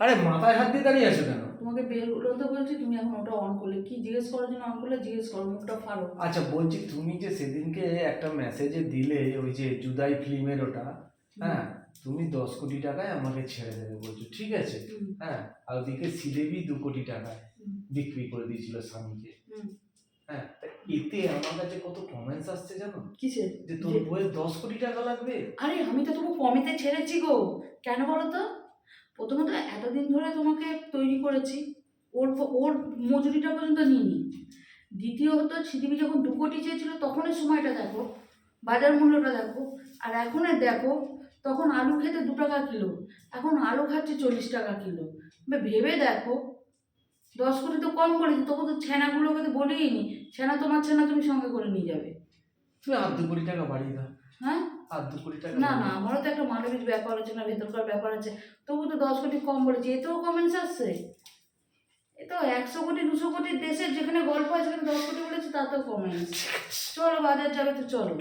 আরে মাথায় হাত দিয়ে দাঁড়িয়ে আছো কেন? তোমাকে বের করতে বলছি, তুমি এখন ওটা অন করলে। কি জিজ্ঞেস করার জন্য অন করলে জিজ্ঞেস করো, মুখটা ফাড়ো। আচ্ছা বলছি, তুমি যে সেদিনকে একটা মেসেজে দিলে ওই যে জুদাই ফিল্মের ওটা, হ্যাঁ, তুমি 10 কোটি টাকায় আমাকে ছেড়ে দেবে বলছো, ঠিক আছে, হ্যাঁ, আর ওদিকে শ্রীদেবী 2 কোটি টাকায় বিক্রি করে দিয়েছিল স্বামীকে, হ্যাঁ, তা এতে আমার কাছে কত কমেন্টস আসছে জানো? কিসের? যে তোর বইয়ের 10 কোটি টাকা লাগবে। আরে আমি তো তোমাকে কমেতে ছেড়েছি গো। কেন বলো তো? প্রথমত এতদিন ধরে তোমাকে তৈরি করেছি, ওর ওর মজুরিটা পর্যন্ত নিইনি। দ্বিতীয়ত শ্রীদেবী যখন 2 কোটি চেয়েছিল তখনের সময়টা দেখো, বাজার মূল্যটা দেখো, আর এখনের দেখো। তখন আলু খেতে 2 টাকা কিলো, এখন আলু খাচ্ছে 40 টাকা কিলো। ভেবে দেখো, 10 কোটি তো কম করেছি, তবু তো ছানাগুলোকে তো বলেই নি। ছানা তোমার ছানা তুমি সঙ্গে করে নিয়ে যাবে। তুমি আর 2 কোটি টাকা বাড়িয়ে দাও, হ্যাঁ, আর 2 কোটি টাকা না না, বাড়িয়ে দাও। আমারও তো একটা মানবিক ব্যাপার আছে না, ভেতরকার ব্যাপার আছে। তবু তো 10 কোটি কম বলেছি, এতেও কমেন্টস আসছে। এ তো 100 কোটি 200 কোটির দেশের যেখানে গল্প আছে সেখানে 10 কোটি বলেছে, তাতেও কমেন্টস। চলো বাজার যাবে তো চলো।